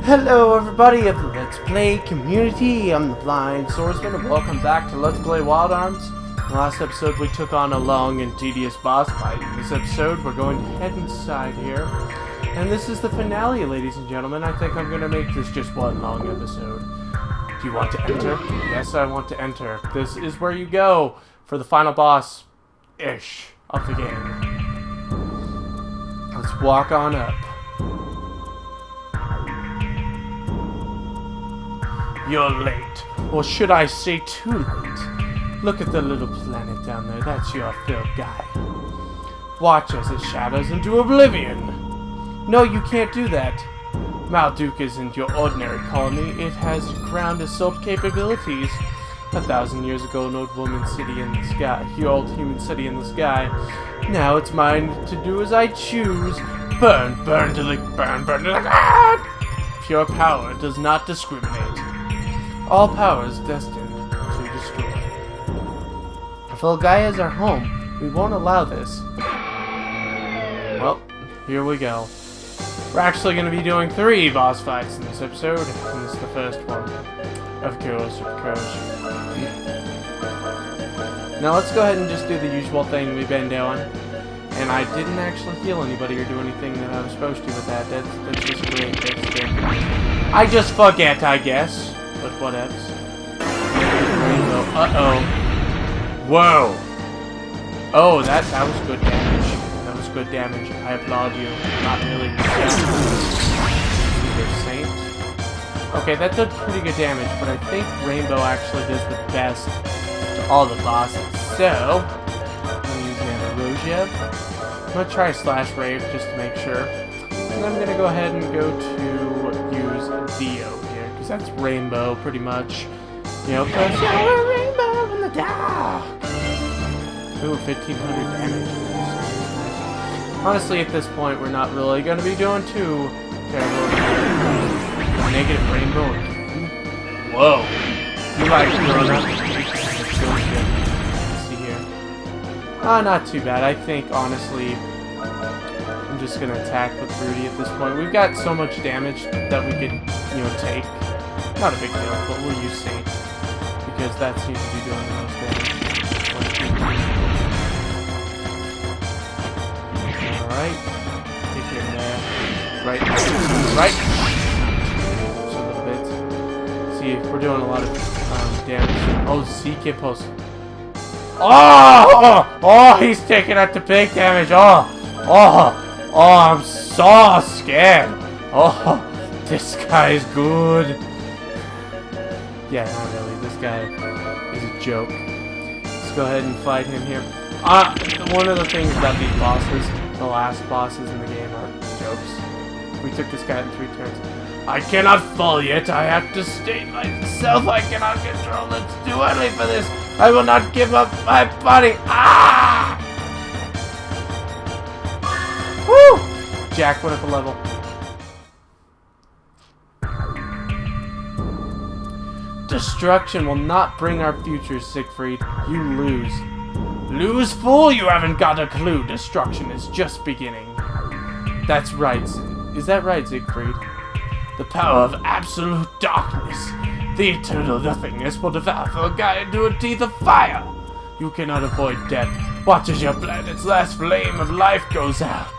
Hello everybody of the Let's Play community, I'm the Blind Swordsman and welcome back to Let's Play Wild Arms. In the last episode we took on a long and tedious boss fight. In this episode we're going to head inside here. And this is the finale, ladies and gentlemen. I think I'm going to make this just one long episode. Do you want to enter? Yes, I want to enter. This is where you go for the final boss-ish of the game. Let's walk on up. You're late. Or should I say too late? Look at the little planet down there. That's your Phil guy. Watch as it shadows into oblivion. No, you can't do that. Malduke isn't your ordinary colony. It has ground assault capabilities. 1,000 years ago, an old woman city in the sky. Your old human city in the sky. Now it's mine to do as I choose. Burn, burn to the burn, burn to the ah! Pure power does not discriminate. All power is destined to destroy. If Gaia is our home, we won't allow this. Well, here we go. We're actually going to be doing 3 boss fights in this episode, and this is the first one. Of course. Now let's go ahead and just do the usual thing we've been doing. And I didn't actually heal anybody or do anything that I was supposed to with that. That's just great. That's great. I just forget, I guess. But whatevs. Uh-oh. Whoa! Oh, that was good damage. That was good damage. I applaud you. Not really. Saint. Okay, that did pretty good damage, but I think Rainbow actually does the best to all the bosses. So, I'm going to use Ambrosia. I'm going to try Slash Rave just to make sure. And I'm going to go ahead and go to use Dio. That's Rainbow, pretty much. You know, cause you're a rainbow in the dark. Ooh, 1,500 damage. Honestly, at this point, we're not really going to be doing too terrible. Negative Rainbow. Whoa. You like throwing up? Let's see here. Not too bad. I think, honestly, I'm just going to attack with Rudy at this point. We've got so much damage that we could, you know, take. Not a big deal, but we'll use Saint, because that seems to be doing the most damage. Alright. Get him there. Right. Just a little bit. See, we're doing a lot of damage. Oh, ZK Pulse. Oh, he's taking out the big damage. Oh, I'm so scared. Oh, this guy is good. Yeah, not really. This guy is a joke. Let's go ahead and fight him here. One of the things about these bosses, the last bosses in the game, are jokes. We took this guy in 3 turns. I cannot fall yet. I have to state myself. I cannot control. It's too early for this. I will not give up my body. Ah! Woo! Jack went up a level. Destruction will not bring our future, Siegfried. You lose. Lose, fool! You haven't got a clue. Destruction is just beginning. That's right. Is that right, Siegfried? The power of absolute darkness. The eternal nothingness will devour Gaia into a teeth of fire. You cannot avoid death. Watch as your planet's last flame of life goes out.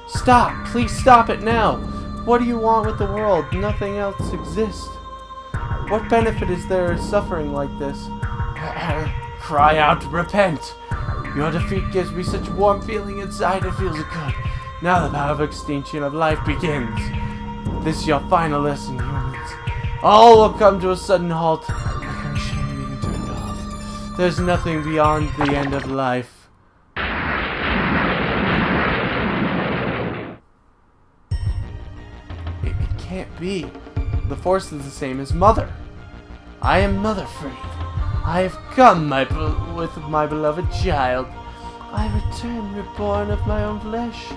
Stop! Please stop it now! What do you want with the world? Nothing else exists. What benefit is there in suffering like this? Cry out, repent! Your defeat gives me such a warm feeling inside, it feels good. Now the power of extinction of life begins. This is your final lesson, humans. All will come to a sudden halt, like a machine being turned off. There's nothing beyond the end of life. Can't be. The Force is the same as Mother. I am Mother Freed. I have come with my beloved child. I return reborn of my own flesh.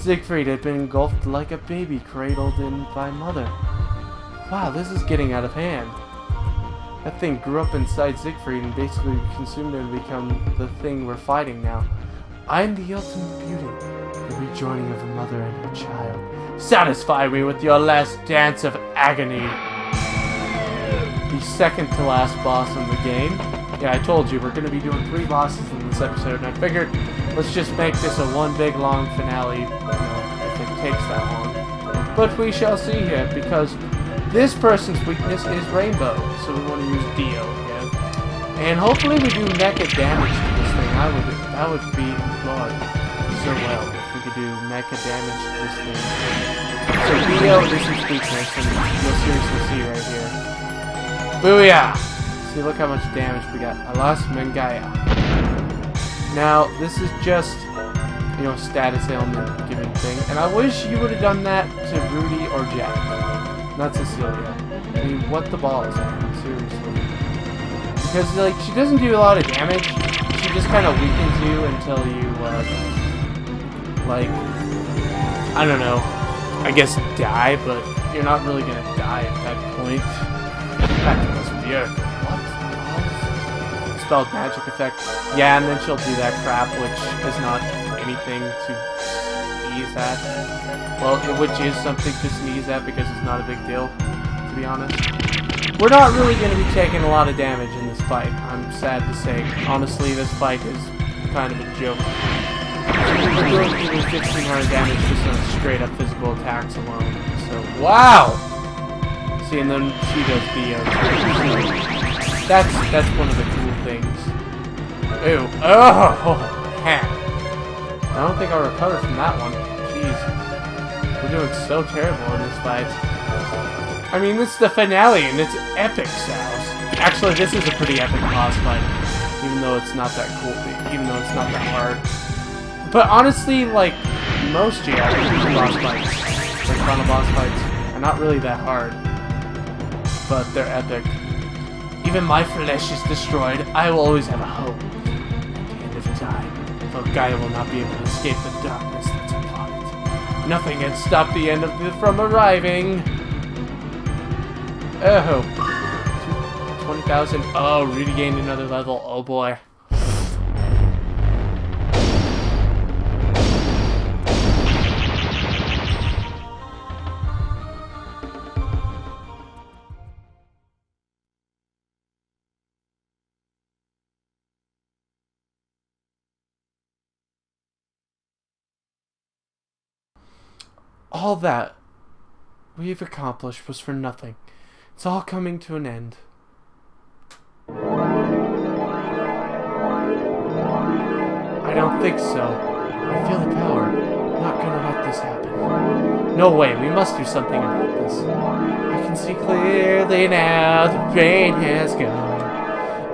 Siegfried had been engulfed like a baby cradled in by mother. Wow, this is getting out of hand. That thing grew up inside Siegfried and basically consumed him to become the thing we're fighting now. I'm the ultimate beauty, the rejoining of a mother and her child. Satisfy me with your last dance of agony. The second to last boss in the game. Yeah, I told you, we're going to be doing 3 bosses in this episode, and I figured, let's just make this a one big long finale, if it takes that long. But we shall see here, because this person's weakness is Rainbow, so we want to use Dio again. And hopefully we do mecha damage to this thing. That would be Lord so well if we could do mecha damage to this thing. So Dio is his weakness, and you'll seriously see right here. Booyah! See, look how much damage we got. Alas Mengaya. Now, this is just, status ailment giving thing. And I wish you would have done that to Rudy or Jack. Not Cecilia. I mean, what the balls, man? Seriously. Because, she doesn't do a lot of damage. She just kind of weakens you until you, I don't know. I guess die, but you're not really gonna die at that point. That was weird. What? Spelled magic effect. Yeah, and then she'll do that crap, which is not anything to sneeze at. Well, which is something to sneeze at because it's not a big deal, to be honest. We're not really going to be taking a lot of damage in this fight, I'm sad to say. Honestly, this fight is kind of a joke. We're doing even 1,500 damage just on straight up physical attacks alone. So, wow! See, and then she does Dio too. That's one of the cool things. Ew. Oh, heck. I don't think I'll recover from that one. Jeez. We're doing so terrible in this fight. I mean, this is the finale, and it's epic, Sals. Actually, this is a pretty epic boss fight. Even though it's not that cool. Even though it's not that hard. But honestly, most JRPG boss fights, final boss fights, are not really that hard. But they're epic. Even my flesh is destroyed, I will always have a hope. At the end of time, though Gaia will not be able to escape the darkness that's upon it. Nothing can stop the end of it from arriving. Oh. 20,000. Oh, Rudy gained another level. Oh boy. All that we've accomplished was for nothing. It's all coming to an end. I don't think so. I feel the power. I'm not gonna let this happen. No way, we must do something about this. I can see clearly now the rain has gone.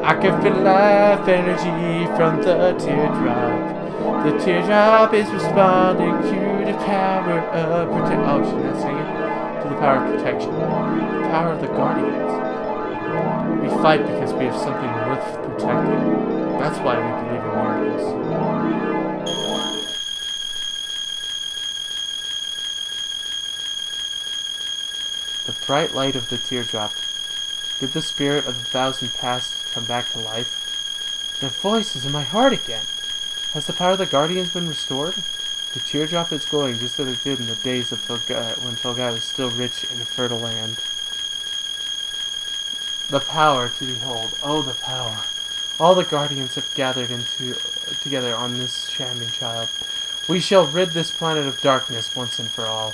I can feel life energy from the teardrop. The teardrop is responding to the power of protection. Oh, should I sing it? To the power of protection. The power of the Guardians. We fight because we have something worth protecting. That's why we believe in miracles. The bright light of the teardrop. Did the spirit of the thousand past come back to life? Their voice is in my heart again. Has the power of the Guardians been restored? The teardrop is glowing just as it did in the days of when Felgai was still rich in a fertile land. The power to behold. Oh, the power. All the Guardians have gathered together on this shining child. We shall rid this planet of darkness once and for all.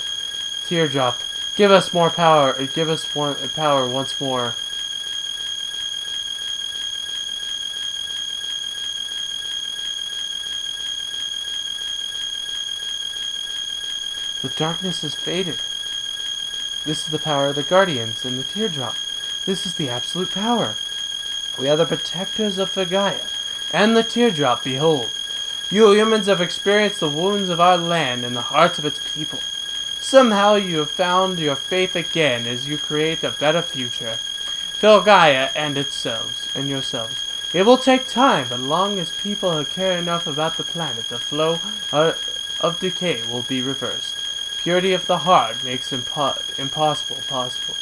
Teardrop, give us more power. Give us power once more. The darkness has faded. This is the power of the Guardians and the teardrop. This is the absolute power. We are the protectors of Felgaia and the teardrop. Behold, you humans have experienced the wounds of our land and the hearts of its people. Somehow you have found your faith again as you create a better future. Felgaia and yourselves. It will take time, but long as people care enough about the planet, the flow of decay will be reversed. Purity of the heart makes impossible possible.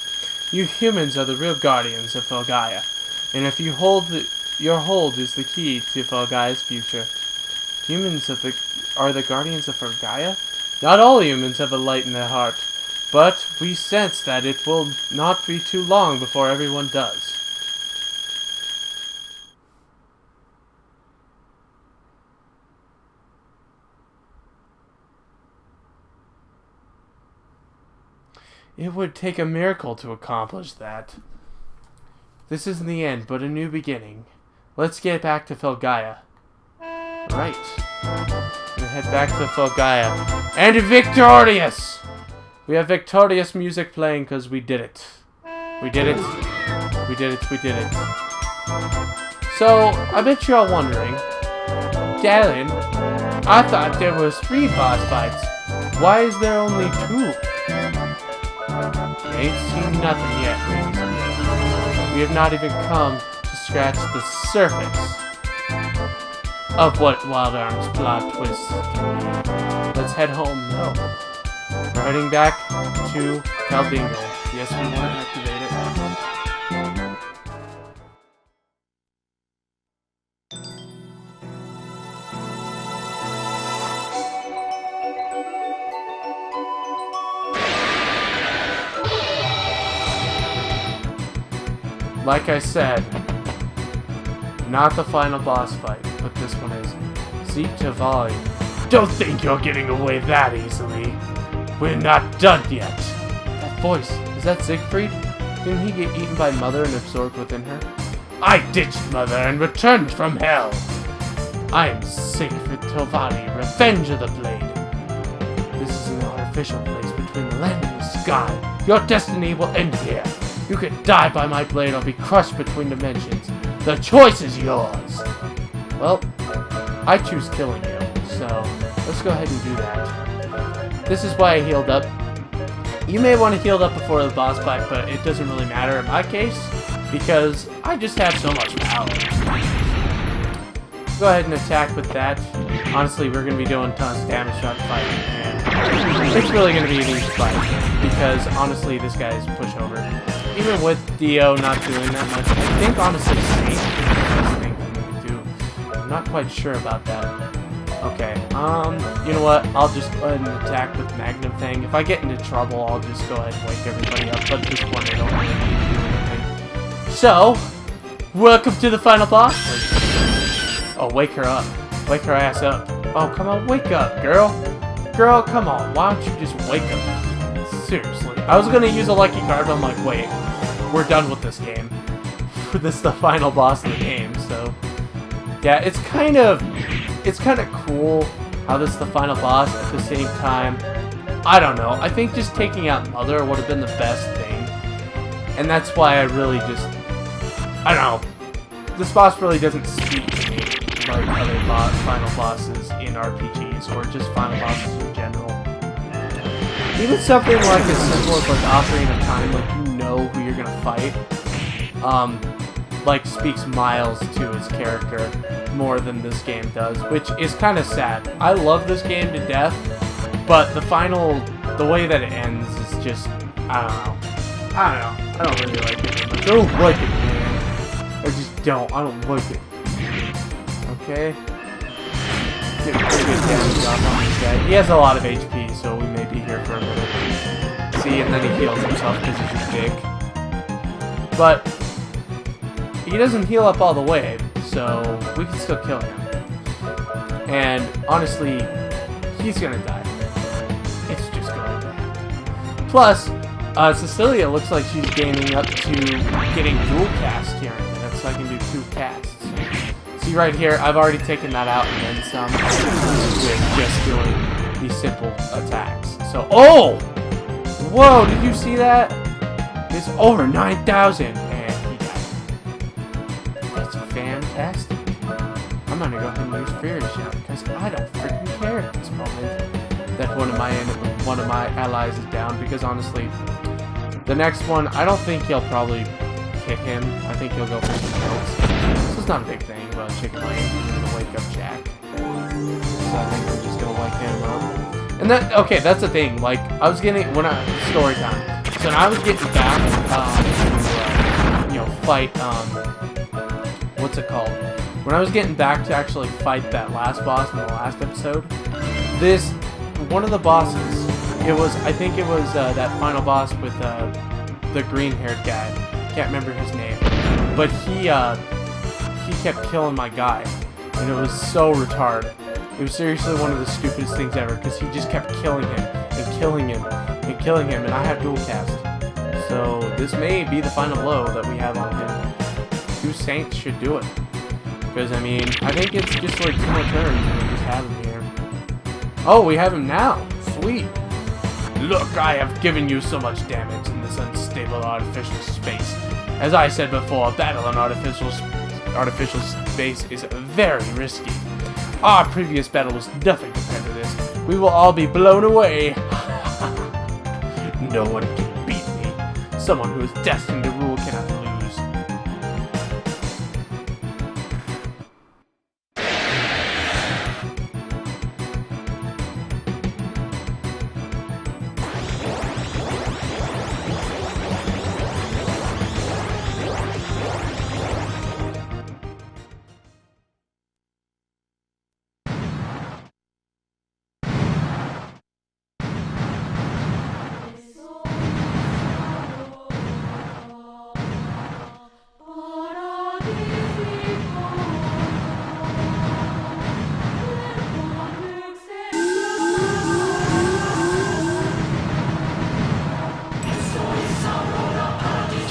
You humans are the real guardians of Felgaia, and if you your hold is the key to Felgaia's future. Humans are the guardians of Felgaia? Not all humans have a light in their heart, but we sense that it will not be too long before everyone does. It would take a miracle to accomplish that. This isn't the end, but a new beginning. Let's get back to Felgaia. Right. We head back to Felgaia. And victorious! We have victorious music playing because we did it. We did it. We did it. We did it. So, I bet you're all wondering, Galen, I thought there was 3 boss fights. Why is there only 2? Ain't seen nothing yet, ladies and gentlemen. We have not even come to scratch the surface of what Wild Arms plot twists can be. Let's head home now. We're heading back to Caldingo. Yes, we want to activate it. Like I said, not the final boss fight, but this one is. Seek Javali. Don't think you're getting away that easily. We're not done yet. That voice, is that Siegfried? Didn't he get eaten by Mother and absorbed within her? I ditched Mother and returned from hell. I am Siegfried Tovali, Revenge of the Blade. This is an artificial place between the land and the sky. Your destiny will end here. You can die by my blade or be crushed between dimensions. The choice is yours. Well, I choose killing you, so let's go ahead and do that. This is why I healed up. You may want to heal up before the boss fight, but it doesn't really matter in my case, because I just have so much power. Go ahead and attack with that. Honestly, we're going to be doing tons of damage throughout the fight, and it's really going to be an easy fight, because honestly, this guy is pushover. Even with Dio not doing that much, I think honestly Saint is the best thing for me to do. I'm not quite sure about that. Okay, you know what? I'll just go ahead and attack with Magnum Thing. If I get into trouble, I'll just go ahead and wake everybody up, but at this point I don't really need to do anything. So, welcome to the final boss. Oh, wake her up. Wake her ass up. Oh, come on, wake up, girl. Girl, come on, why don't you just wake up? Seriously. I was gonna use a lucky card, but I'm like, wait, we're done with this game. This is the final boss of the game, so yeah, it's kind of cool how this is the final boss. At the same time, I don't know. I think just taking out Mother would have been the best thing, and that's why I really just, I don't know. This boss really doesn't speak to me like other final bosses in RPGs or just final bosses in general. Even something like as simple as like Ocarina of Time, like you know who you're gonna fight, like speaks miles to his character more than this game does, which is kind of sad. I love this game to death, but the way that it ends is just, I don't really like it. I don't like it, man. I just don't. I don't like it. Okay. Get pretty good damage off on this guy. He has a lot of HP, so we may be here for a minute. See, and then he heals himself because he's just big. But he doesn't heal up all the way, so we can still kill him. And honestly, he's gonna die. It's just gonna die. Plus, Cecilia looks like she's gaining up to getting dual cast here in a minute, so I can do 2 casts. See right here, I've already taken that out and then some with just doing these simple attacks. So, oh! Whoa, did you see that? It's over 9,000 and he died. That's fantastic. I'm gonna go ahead and use Furious Shout because I don't freaking care at this moment that one of my allies is down, because honestly, the next one, I don't think he'll probably hit him. I think he'll go for something else. This is not a big thing, but Chicken Wing, I'm gonna wake up Jack. I think we're just gonna wake him up. And that, okay, that's the thing. Like, I was getting, story time. So when I was getting back, to, fight, what's it called? When I was getting back to actually fight that last boss in the last episode, one of the bosses, I think it was that final boss with the green-haired guy. Can't remember his name, but he kept killing my guy, and it was so retarded. It was seriously one of the stupidest things ever, because he just kept killing him and killing him and killing him, and I have dual cast. So this may be the final blow that we have on him. 2 Saints should do it. Because, I mean, I think it's just like 2 more turns and we just have him here. Oh, we have him now. Sweet. Look, I have given you so much damage in this unstable artificial space. As I said before, battle in artificial space is very risky. Our previous battle was nothing compared to this. We will all be blown away. No one can beat me. Someone who is destined to rule cannot lose.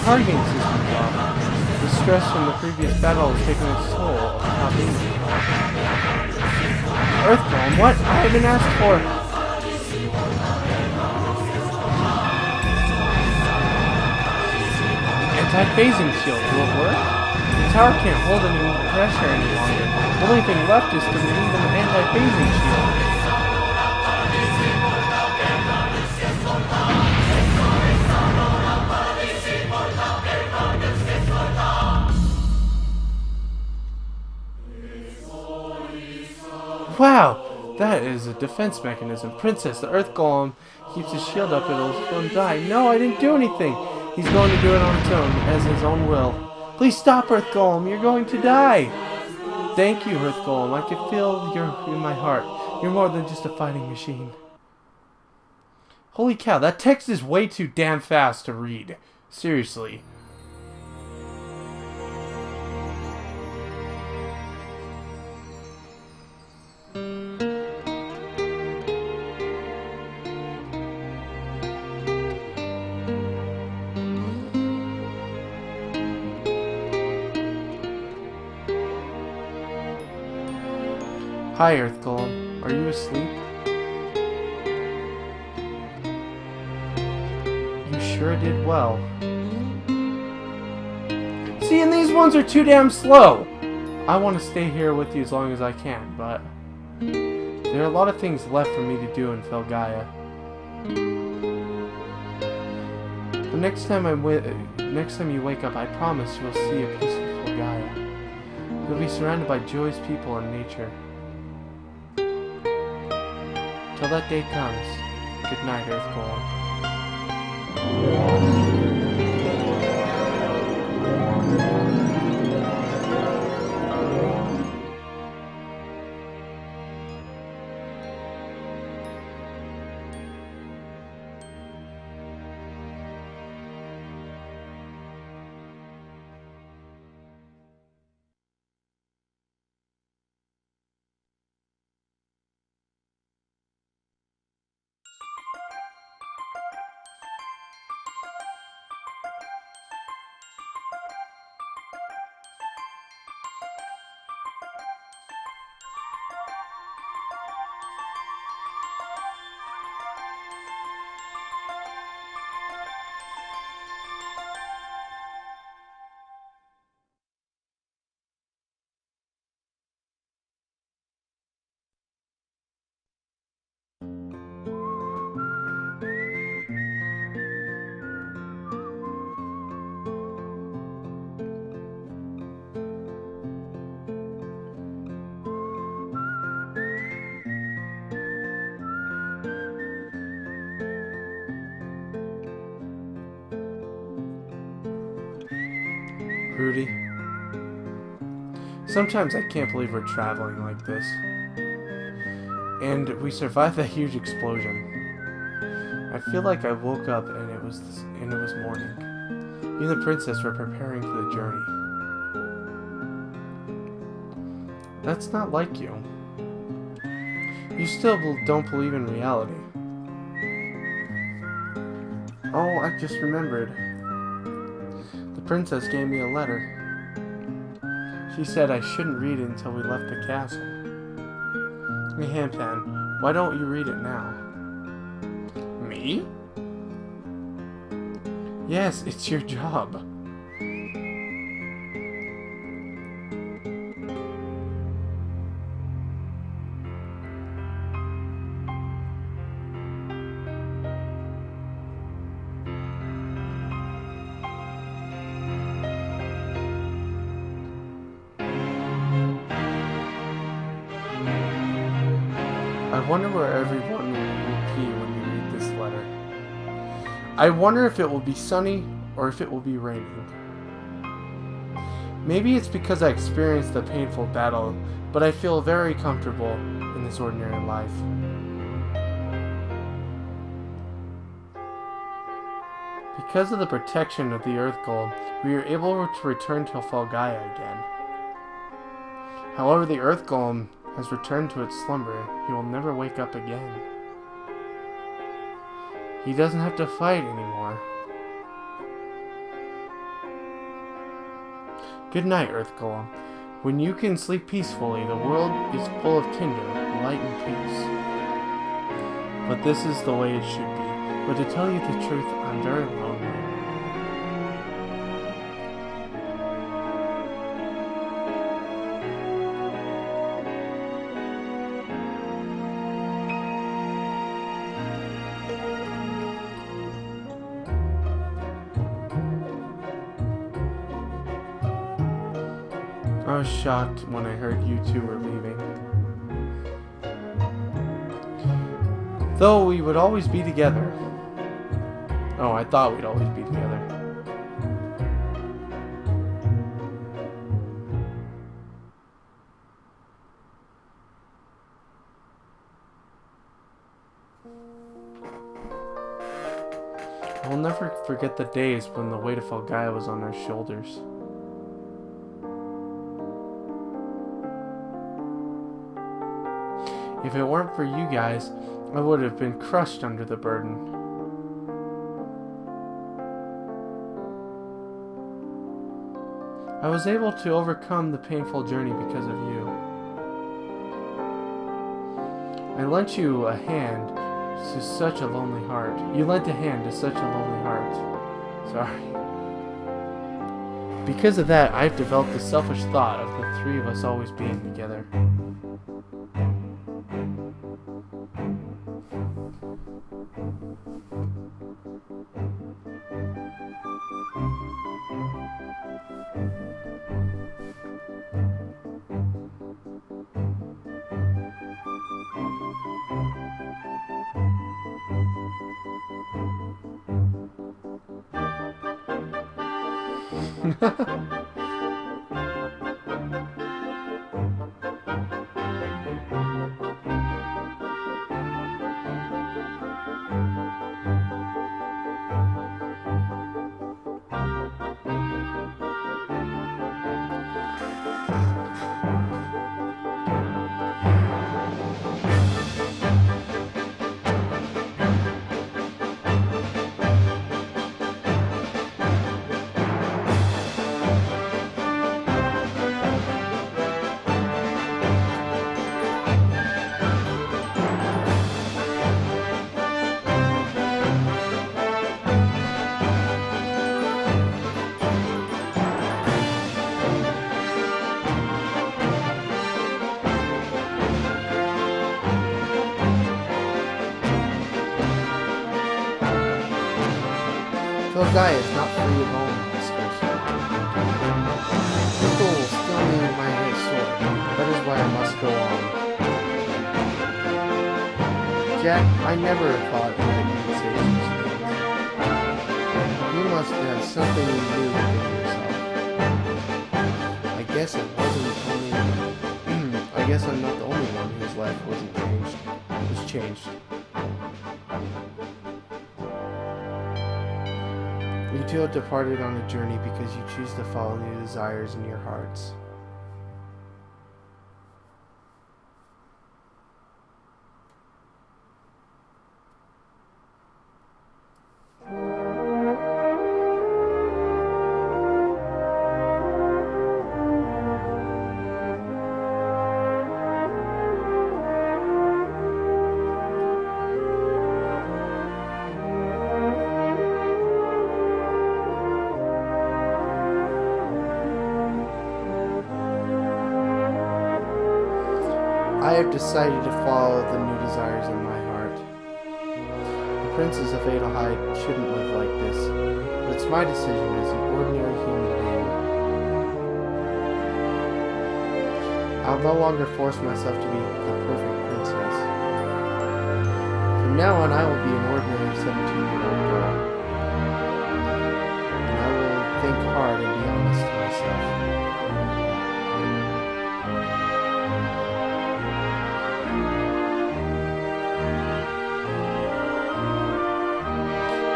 Targeting system off. The stress from the previous battle is taking its toll on top of Earthgolem, what? I haven't asked for. Anti-phasing shield, will it work? The tower can't hold any pressure any longer. The only thing left is to remove an anti-phasing shield. Wow, that is a defense mechanism. Princess, the Earth Golem keeps his shield up, it'll die. No, I didn't do anything. He's going to do it on its own, as his own will. Please stop, Earth Golem, you're going to die. Thank you, Earth Golem. I can feel you in my heart. You're more than just a fighting machine. Holy cow, that text is way too damn fast to read. Seriously. Hi, Earth Golem. Are you asleep? You sure did well. See, and these ones are too damn slow. I want to stay here with you as long as I can, but there are a lot of things left for me to do in Felgaia. The next time you wake up, I promise you will see a peaceful Felgaia. You'll be surrounded by joyous people and nature. Till that day comes, good night, Earth Golem. Rudy. Sometimes I can't believe we're traveling like this. And we survived that huge explosion. I feel like I woke up and it was morning. You and the princess were preparing for the journey. That's not like you. You still don't believe in reality. Oh, I just remembered. The princess gave me a letter. She said I shouldn't read it until we left the castle. Hey, Handpan, why don't you read it now? Me? Yes, it's your job. I wonder where everyone will be when you read this letter. I wonder if it will be sunny or if it will be raining. Maybe it's because I experienced the painful battle, but I feel very comfortable in this ordinary life. Because of the protection of the Earth Golem, we are able to return to Falgaia again. However, the Earth Golem has returned to its slumber. He will never wake up again. He doesn't have to fight anymore. Good night, Earth Golem. When you can sleep peacefully, the world is full of tinder, light, and peace. But this is the way it should be. But to tell you the truth, I'm very lonely. I was shocked when I heard you two were leaving. Though we would always be together. Oh, I thought we'd always be together. I'll never forget the days when the weight of Falgaia was on our shoulders. If it weren't for you guys, I would have been crushed under the burden. I was able to overcome the painful journey because of you. I lent you a hand to such a lonely heart. You lent a hand to such a lonely heart. Sorry. Because of that, I've developed the selfish thought of the three of us always being together. Falgaia is not free of all monsters. People will still need my great sword. That is why I must go on. Jack, I never thought that you would say such things. You must have something you knew within yourself. guess it wasn't only... I guess I'm not the only one whose life wasn't changed. Was changed. You two have departed on a journey because you choose to follow new desires in your hearts. I have decided to follow the new desires in my heart. The princes of Adelheid shouldn't live like this, but it's my decision as an ordinary human being. I'll no longer force myself to be the perfect princess. From now on, I will be an ordinary 17-year-old girl. And I will think hard and be honest to myself.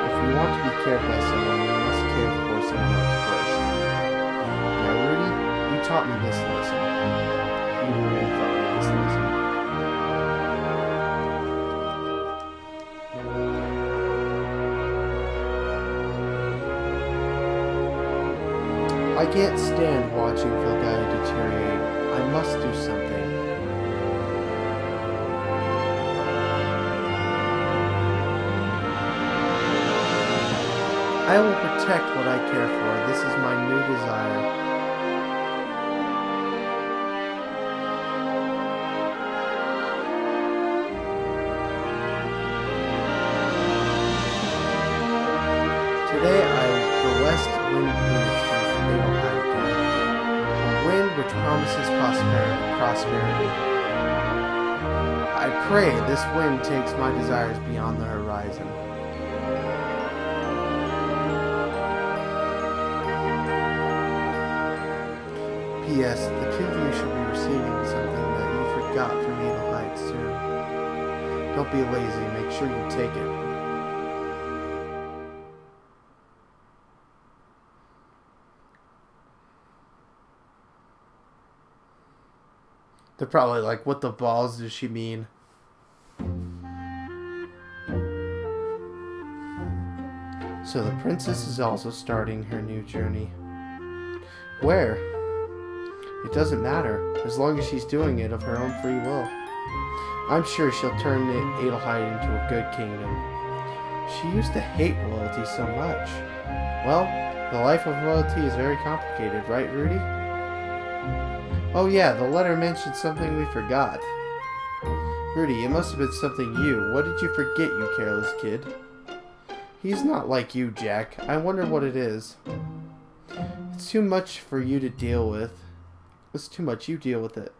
If you want to be cared by someone, you must care for someone else first. Now, Rudy, you taught me this lesson. You really taught me this lesson. I can't stand watching Filgaia deteriorate. I must do something. I will protect what I care for. This is my new desire. Today the west wind blew through Adelheid again. A wind which promises prosperity. I pray this wind takes my desires beyond the horizon. P.S. The two of you should be receiving something that you forgot from Adelheid soon. Don't be lazy, make sure you take it. They're probably like, what the balls does she mean? So the princess is also starting her new journey. Where? It doesn't matter, as long as she's doing it of her own free will. I'm sure she'll turn Adelheid into a good kingdom. She used to hate royalty so much. Well, the life of royalty is very complicated, right, Rudy? Oh yeah, the letter mentioned something we forgot. Rudy, it must have been something you. What did you forget, you careless kid? He's not like you, Jack. I wonder what it is. It's too much for you to deal with. It's too much. You deal with it.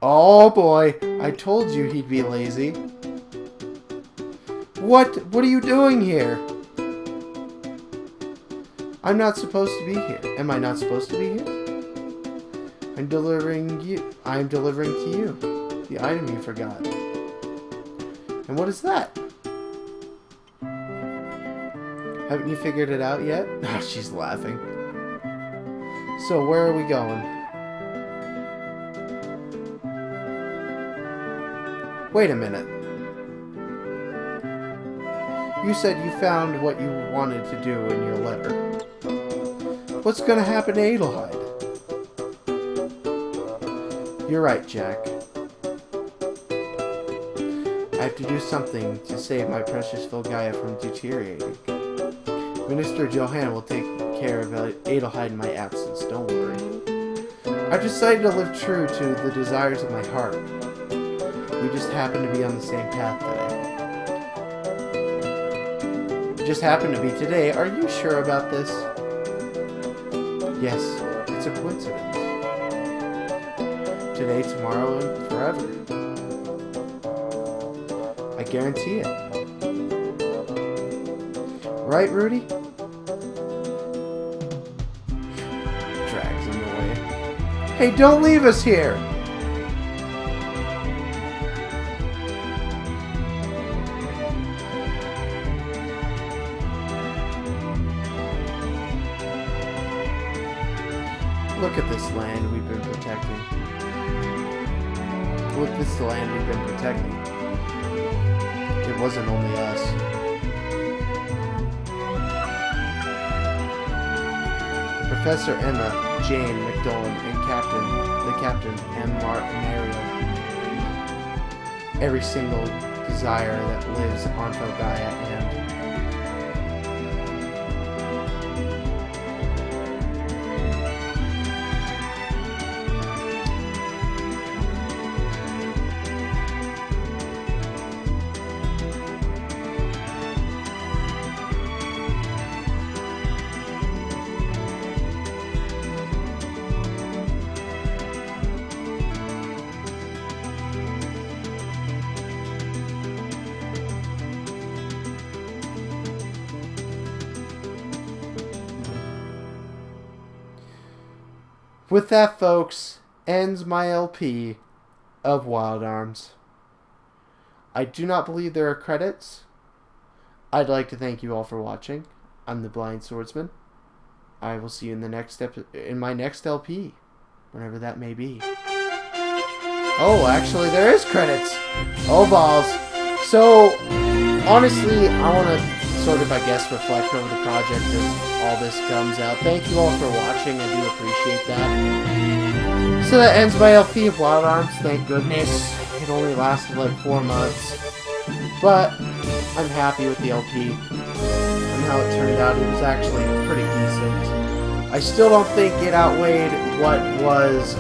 Oh boy, I told you he'd be lazy. What are you doing here? I'm not supposed to be here. Am I not supposed to be here? I'm delivering to you the item you forgot. And what is that? Haven't you figured it out yet? Oh, she's laughing. So where are we going? Wait a minute. You said you found what you wanted to do in your letter. What's gonna happen to Adelheid? You're right, Jack. I have to do something to save my precious Filgaia from deteriorating. Minister Johann will take care of Adelheid in my absence, don't worry. I've decided to live true to the desires of my heart. We just happen to be on the same path today. It just happened to be today. Are you sure about this? Yes, it's a coincidence. Today, tomorrow, and forever. I guarantee it. Right, Rudy? Drags him away. Hey, don't leave us here! Look at this land we've been protecting. Look at this land we've been protecting. It wasn't only us. Professor Emma, Jane, McDolan, and the Captain, M. Mario. Every single desire that lives on Felgaia and with that, folks, ends my LP of Wild Arms. I do not believe there are credits. I'd like to thank you all for watching. I'm the Blind Swordsman. I will see you in the next in my next LP, whenever that may be. Oh, actually, there is credits. Oh, balls. So, honestly, I want to sort of, I guess, reflect over the project as all this comes out. Thank you all for watching. I do appreciate that. So that ends my LP of Wild Arms. Thank goodness. It only lasted like 4 months. But I'm happy with the LP and how it turned out. It was actually pretty decent. I still don't think it outweighed what was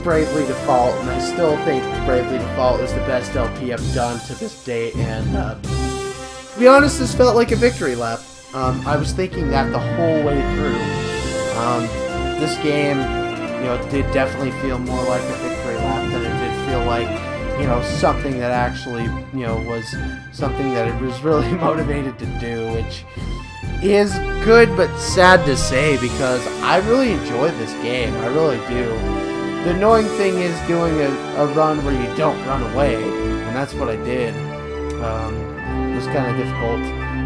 Bravely Default, and I still think Bravely Default is the best LP I've done to this date, and to be honest, this felt like a victory lap. I was thinking that the whole way through. This game, did definitely feel more like a victory lap than it did feel like, something that actually, was something that it was really motivated to do, which is good but sad to say because I really enjoy this game. I really do. The annoying thing is doing a run where you don't run away, and that's what I did. It was kind of difficult.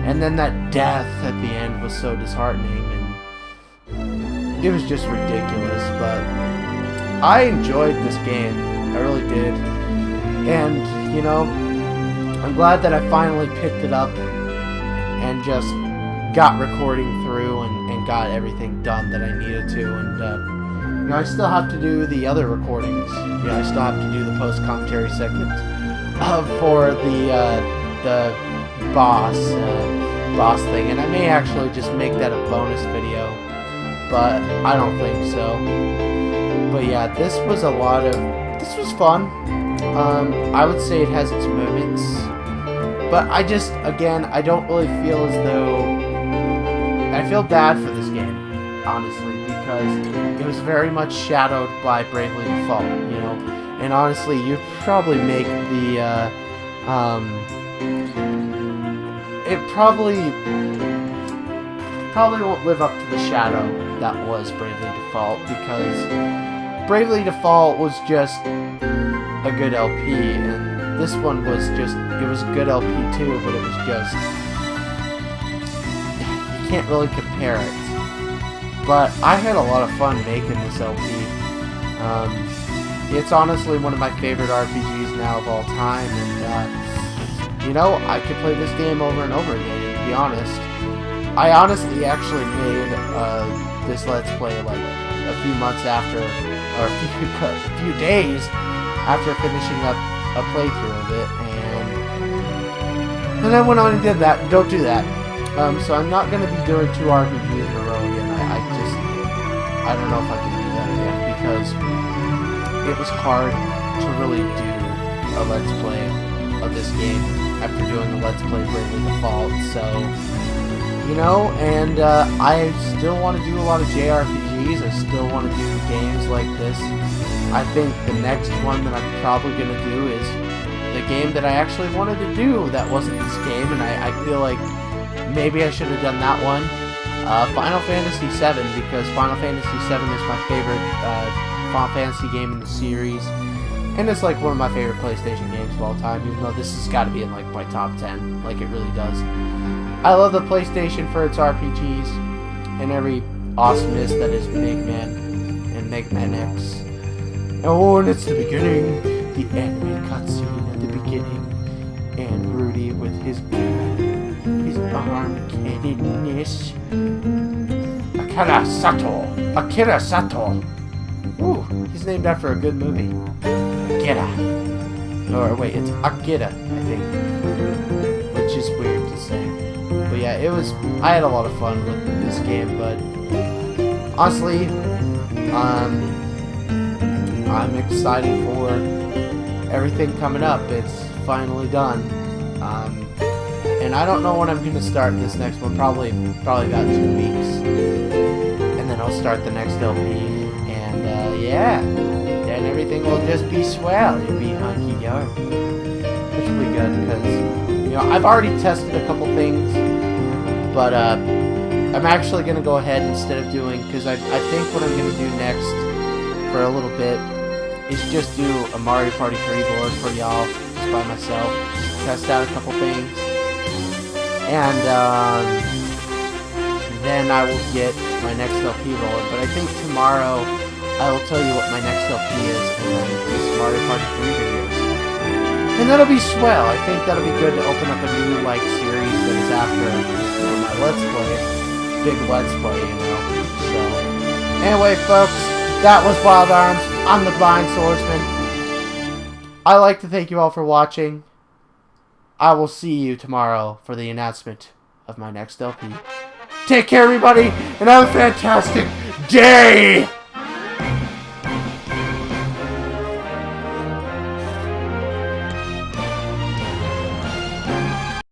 And then that death at the end was so disheartening, and it was just ridiculous, but I enjoyed this game. I really did. And, I'm glad that I finally picked it up and just got recording through and got everything done that I needed to, and, I still have to do the other recordings. I still have to do the post-commentary segment for the boss thing, and I may actually just make that a bonus video, but I don't think so. But yeah, this was fun. I would say it has its moments, but I don't really feel as though I feel bad for this game, honestly, because it was very much shadowed by Bravely Default, and honestly, you'd probably make the it probably won't live up to the shadow that was Bravely Default, because Bravely Default was just a good LP, and this one was just, it was a good LP too, but it was just, you can't really compare it. But I had a lot of fun making this LP. It's honestly one of my favorite RPGs now of all time, and I could play this game over and over again, to be honest. I honestly actually made this Let's Play like a few months after, or a few days after finishing up a playthrough of it, and then I went on and did that. Don't do that. So I'm not going to be doing 2 RPGs in a row again. I don't know if I can do that again, because it was hard to really do a Let's Play of this game after doing a Let's Play Bravely Default, so, and I still want to do a lot of JRPGs. I still want to do games like this. I think the next one that I'm probably going to do is the game that I actually wanted to do that wasn't this game, and I feel like maybe I should have done that one. Final Fantasy VII, because Final Fantasy VII is my favorite Final Fantasy game in the series. And it's like one of my favorite PlayStation games of all time, even though this has got to be in like my top 10. Like, it really does. I love the PlayStation for its RPGs and every awesomeness that is Mega Man and Mega Man X. Oh, and it's the beginning. The anime cutscene at the beginning. And Rudy with his arm-cannonness. Akira Sato. Ooh, he's named after a good movie. Akira. Or wait, it's Akira, I think. Which is weird to say. But yeah, I had a lot of fun with this game, but honestly, I'm excited for everything coming up. It's finally done. And I don't know when I'm gonna start this next one. Probably about 2 weeks. And then I'll start the next LP. And yeah. Then everything will just be swell. It'll be hunky-dory. Which will be good because, I've already tested a couple things. But I'm actually going to go ahead instead of doing, because I think what I'm going to do next for a little bit is just do a Mario Party 3 board for y'all, just by myself. Just test out a couple things. And then I will get my next LP rolling. But I think tomorrow I will tell you what my next LP is, and then do some Mario Party 3 videos. And that'll be swell. I think that'll be good to open up a new, series that is after my Let's Play. Big Let's Play, So, anyway, folks, that was Wild Arms. I'm the Blind Swordsman. I'd like to thank you all for watching. I will see you tomorrow for the announcement of my next LP. Take care, everybody, and have a fantastic day!